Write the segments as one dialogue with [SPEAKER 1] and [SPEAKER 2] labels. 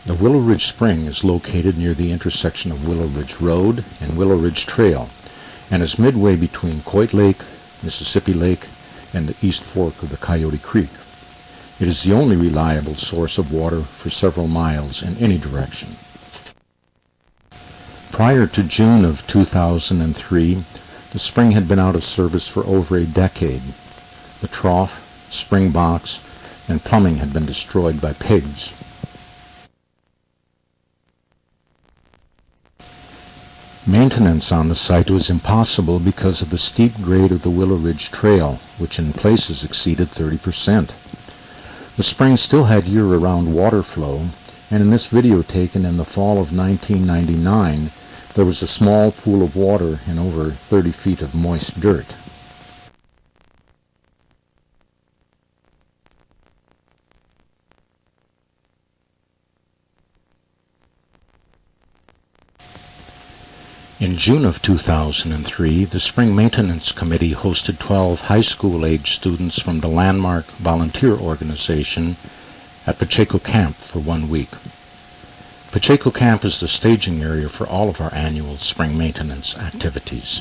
[SPEAKER 1] The Willow Ridge Spring is located near the intersection of Willow Ridge Road and Willow Ridge Trail, and is midway between Coit Lake, Mississippi Lake, and the East Fork of the Coyote Creek. It is the only reliable source of water for several miles in any direction. Prior to June of 2003, the spring had been out of service for over a decade. The trough, spring box, and plumbing had been destroyed by pigs. Maintenance on the site was impossible because of the steep grade of the Willow Ridge Trail, which in places exceeded 30%. The spring still had year-round water flow, and in this video taken in the fall of 1999, there was a small pool of water and over 30 feet of moist dirt. In June of 2003, the Spring Maintenance Committee hosted 12 high school-age students from the Landmark Volunteer Organization at Pacheco Camp for 1 week. Pacheco Camp is the staging area for all of our annual spring maintenance activities.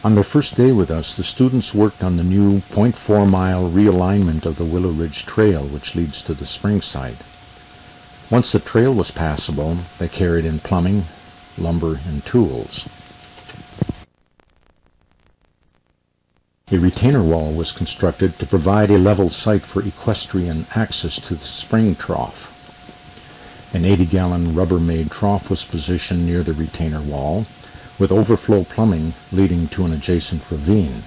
[SPEAKER 1] On their first day with us, the students worked on the new 0.4-mile realignment of the Willow Ridge Trail, which leads to the spring site. Once the trail was passable, they carried in plumbing, lumber, and tools. A retainer wall was constructed to provide a level site for equestrian access to the spring trough. An 80-gallon Rubbermaid trough was positioned near the retainer wall, with overflow plumbing leading to an adjacent ravine.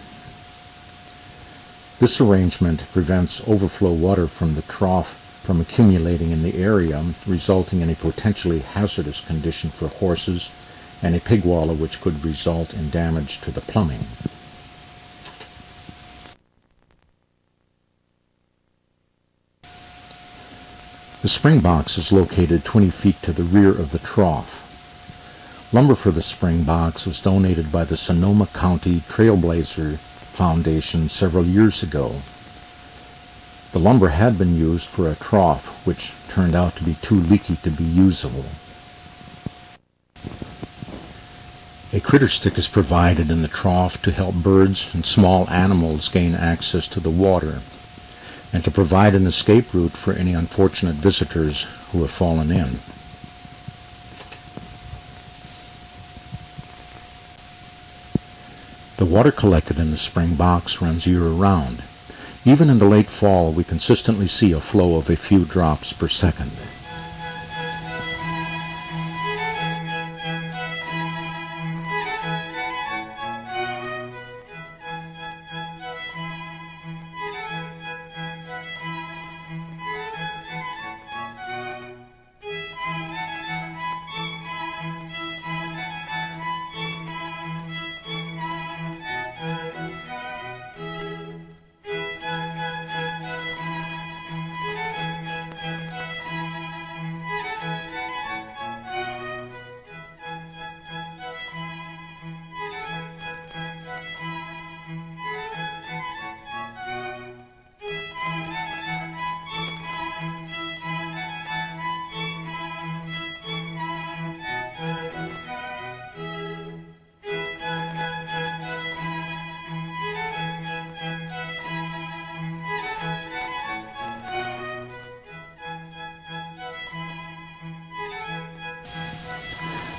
[SPEAKER 1] This arrangement prevents overflow water from the trough from accumulating in the area, resulting in a potentially hazardous condition for horses and a pig wallow, which could result in damage to the plumbing. The spring box is located 20 feet to the rear of the trough. Lumber for the spring box was donated by the Sonoma County Trailblazer Foundation several years ago. The lumber had been used for a trough, which turned out to be too leaky to be usable. A critter stick is provided in the trough to help birds and small animals gain access to the water, and to provide an escape route for any unfortunate visitors who have fallen in. The water collected in the spring box runs year-round. Even in the late fall, we consistently see a flow of a few drops per second.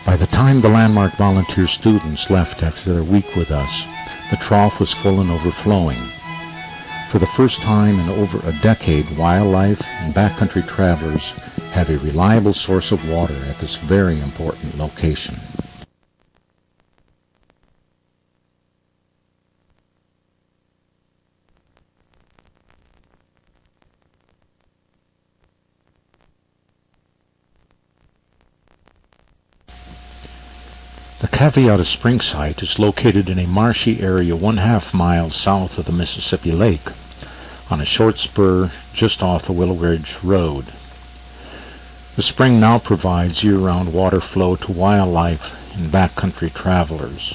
[SPEAKER 1] By the time the Landmark volunteer students left after their week with us, the trough was full and overflowing. For the first time in over a decade, wildlife and backcountry travelers have a reliable source of water at this very important location. The Caveata Spring site is located in a marshy area 1/2 mile south of the Mississippi Lake, on a short spur just off the Willow Ridge Road. The spring now provides year-round water flow to wildlife and backcountry travelers.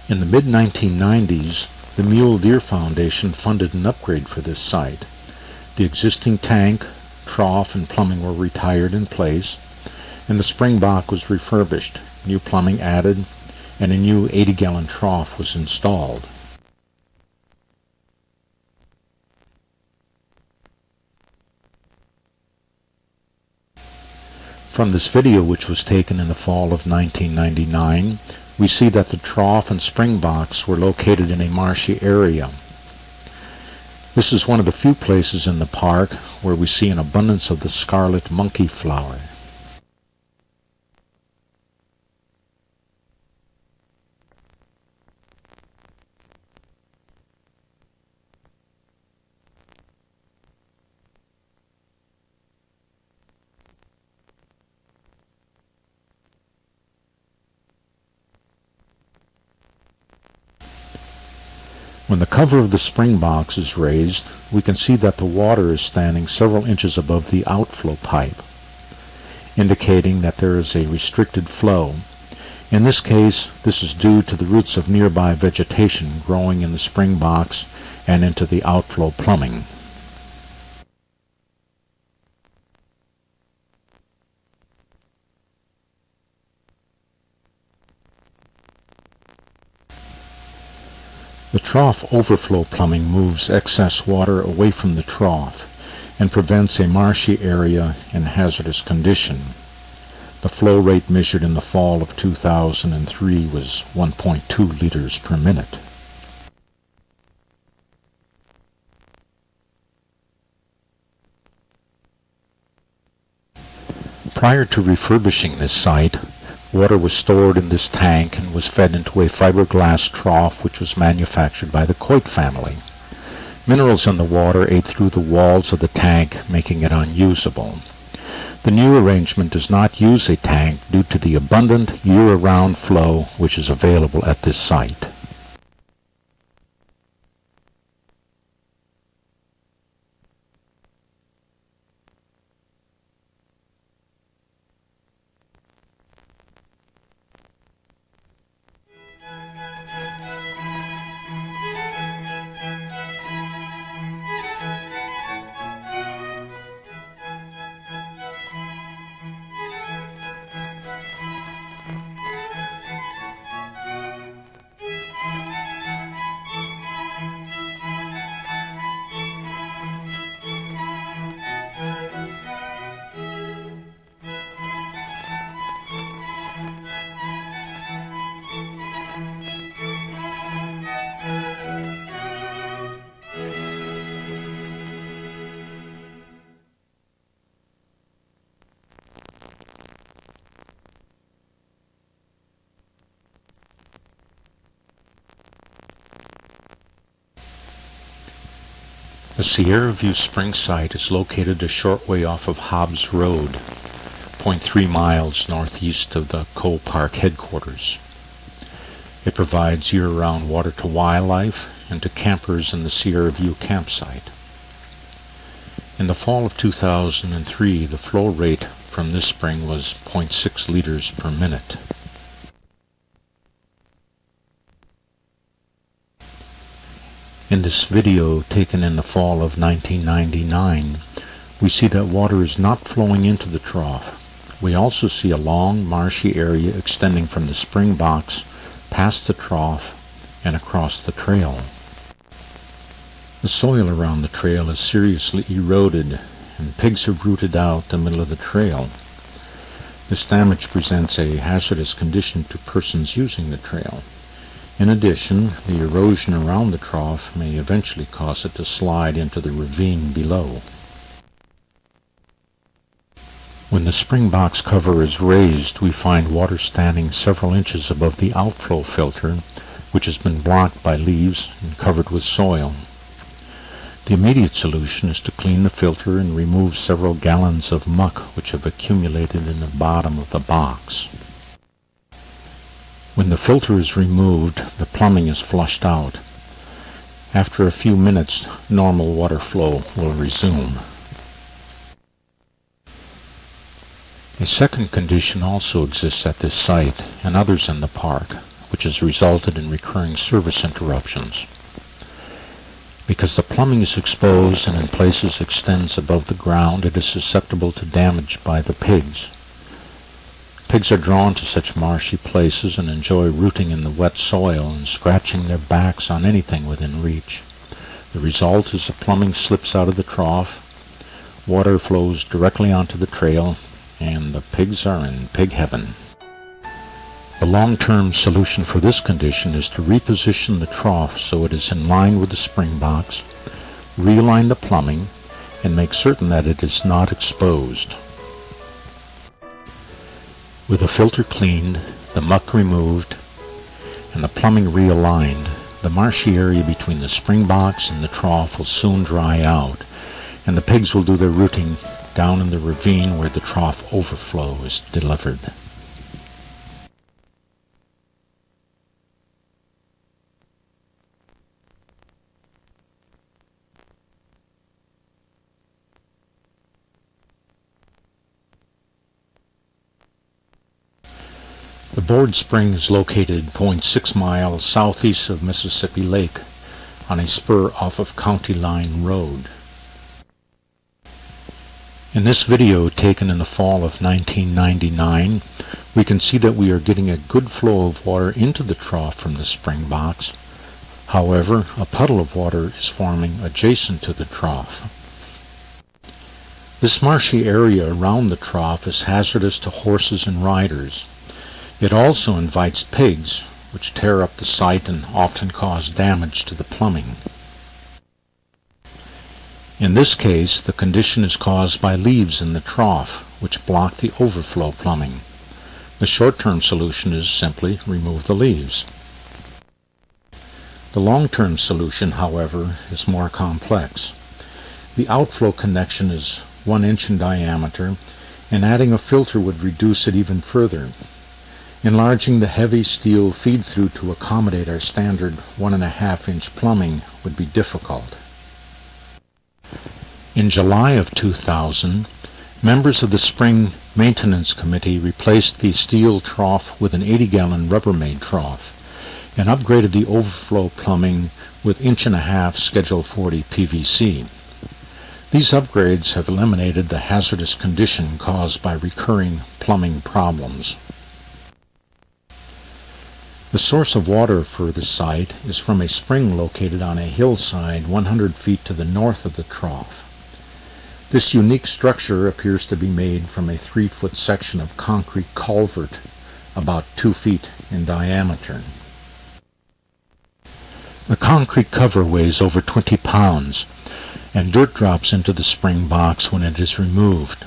[SPEAKER 1] In the mid-1990s, the Mule Deer Foundation funded an upgrade for this site. The existing tank, trough, and plumbing were retired in place, and the springbok was refurbished, new plumbing added, and a new 80-gallon trough was installed. From this video, which was taken in the fall of 1999, we see that the trough and springboks were located in a marshy area. This is one of the few places in the park where we see an abundance of the scarlet monkey flower. When the cover of the springboks is raised, we can see that the water is standing several inches above the outflow pipe, indicating that there is a restricted flow. In this case, this is due to the roots of nearby vegetation growing in the springboks and into the outflow plumbing. The trough overflow plumbing moves excess water away from the trough and prevents a marshy area in hazardous condition. The flow rate measured in the fall of 2003 was 1.2 liters per minute. Prior to refurbishing this site, water was stored in this tank and was fed into a fiberglass trough which was manufactured by the Coit family. Minerals in the water ate through the walls of the tank, making it unusable. The new arrangement does not use a tank due to the abundant year-round flow which is available at this site. The Sierra View Spring site is located a short way off of Hobbs Road, 0.3 miles northeast of the Cole Park headquarters. It provides year-round water to wildlife and to campers in the Sierra View campsite. In the fall of 2003, the flow rate from this spring was 0.6 liters per minute. In this video taken in the fall of 1999, we see that water is not flowing into the trough. We also see a long, marshy area extending from the springboks past the trough and across the trail. The soil around the trail is seriously eroded, and pigs have rooted out the middle of the trail. This damage presents a hazardous condition to persons using the trail. In addition, the erosion around the trough may eventually cause it to slide into the ravine below. When the springboks cover is raised, we find water standing several inches above the outflow filter, which has been blocked by leaves and covered with soil. The immediate solution is to clean the filter and remove several gallons of muck which have accumulated in the bottom of the box. When the filter is removed, the plumbing is flushed out. After a few minutes, normal water flow will resume. A second condition also exists at this site and others in the park, which has resulted in recurring service interruptions. Because the plumbing is exposed and in places extends above the ground, it is susceptible to damage by the pigs. Pigs are drawn to such marshy places and enjoy rooting in the wet soil and scratching their backs on anything within reach. The result is the plumbing slips out of the trough, water flows directly onto the trail, and the pigs are in pig heaven. The long-term solution for this condition is to reposition the trough so it is in line with the spring box, realign the plumbing, and make certain that it is not exposed. With the filter cleaned, the muck removed, and the plumbing realigned, the marshy area between the spring box and the trough will soon dry out, and the pigs will do their rooting down in the ravine where the trough overflow is delivered. The board spring is located 0.6 miles southeast of Mississippi Lake on a spur off of County Line Road. In this video taken in the fall of 1999, we can see that we are getting a good flow of water into the trough from the spring box. However, a puddle of water is forming adjacent to the trough. This marshy area around the trough is hazardous to horses and riders. It also invites pigs, which tear up the site and often cause damage to the plumbing. In this case, the condition is caused by leaves in the trough, which block the overflow plumbing. The short-term solution is simply remove the leaves. The long-term solution, however, is more complex. The outflow connection is 1 inch in diameter, and adding a filter would reduce it even further. Enlarging the heavy steel feed-through to accommodate our standard 1.5 inch plumbing would be difficult. In July of 2000, members of the Spring Maintenance Committee replaced the steel trough with an 80-gallon Rubbermaid trough and upgraded the overflow plumbing with 1.5 inch Schedule 40 PVC. These upgrades have eliminated the hazardous condition caused by recurring plumbing problems. The source of water for the site is from a spring located on a hillside 100 feet to the north of the trough. This unique structure appears to be made from a 3-foot section of concrete culvert about 2 feet in diameter. The concrete cover weighs over 20 pounds, and dirt drops into the spring box when it is removed.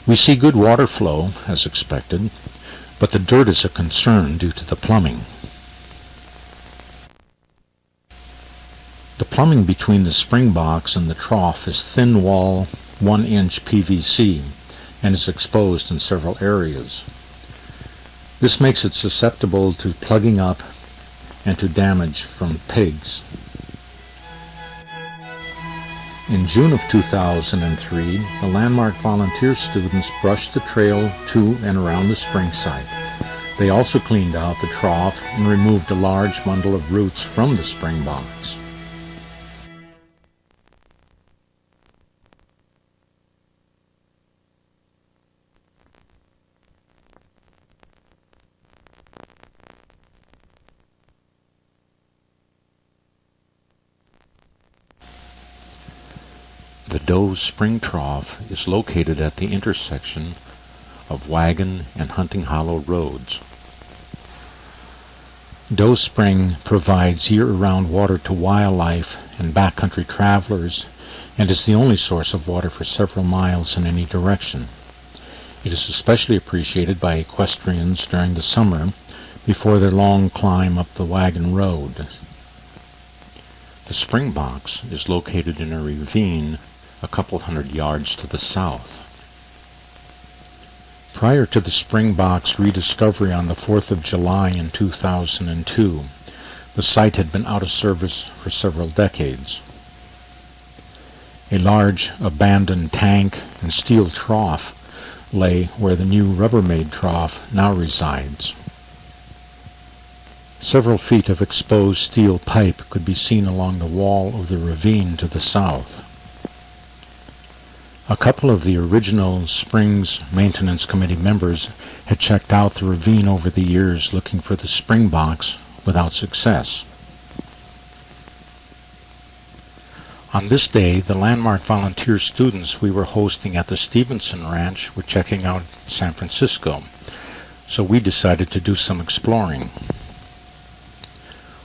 [SPEAKER 1] We see good water flow, as expected, but the dirt is a concern due to the plumbing. The plumbing between the spring box and the trough is thin wall 1 inch PVC and is exposed in several areas. This makes it susceptible to plugging up and to damage from pigs. In June of 2003, the Landmark volunteer students brushed the trail to and around the spring site. They also cleaned out the trough and removed a large bundle of roots from the spring box. The Doe Spring Trough is located at the intersection of Wagon and Hunting Hollow Roads. Doe Spring provides year-round water to wildlife and backcountry travelers and is the only source of water for several miles in any direction. It is especially appreciated by equestrians during the summer before their long climb up the Wagon Road. The spring box is located in a ravine a couple hundred yards to the south. Prior to the spring box rediscovery on the 4th of July in 2002, the site had been out of service for several decades. A large abandoned tank and steel trough lay where the new Rubbermaid trough now resides. Several feet of exposed steel pipe could be seen along the wall of the ravine to the south. A couple of the original Springs Maintenance Committee members had checked out the ravine over the years looking for the spring box without success. On this day, the Landmark volunteer students we were hosting at the Stevenson Ranch were checking out San Francisco, so we decided to do some exploring.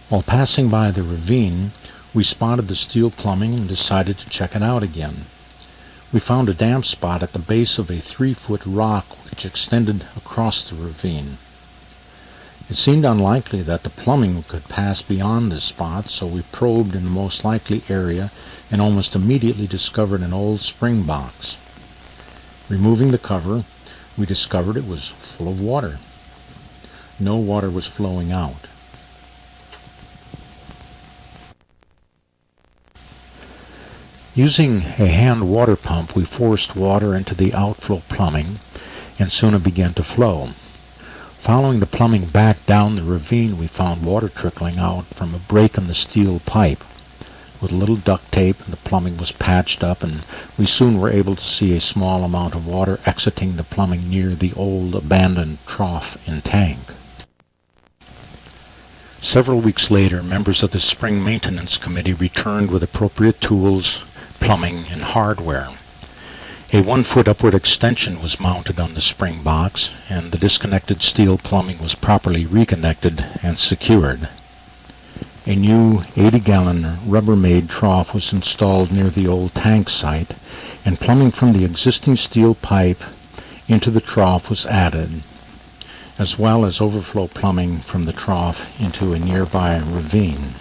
[SPEAKER 1] While passing by the ravine, we spotted the steel plumbing and decided to check it out again. We found a damp spot at the base of a 3-foot rock which extended across the ravine. It seemed unlikely that the plumbing could pass beyond this spot, so we probed in the most likely area and almost immediately discovered an old spring box. Removing the cover, we discovered it was full of water. No water was flowing out. Using a hand water pump, we forced water into the outflow plumbing, and soon it began to flow. Following the plumbing back down the ravine, we found water trickling out from a break in the steel pipe. With a little duct tape, the plumbing was patched up, and we soon were able to see a small amount of water exiting the plumbing near the old abandoned trough and tank. Several weeks later, members of the Spring Maintenance Committee returned with appropriate tools, plumbing, and hardware. A 1-foot upward extension was mounted on the spring box, and the disconnected steel plumbing was properly reconnected and secured. A new 80-gallon Rubbermaid trough was installed near the old tank site, and plumbing from the existing steel pipe into the trough was added, as well as overflow plumbing from the trough into a nearby ravine.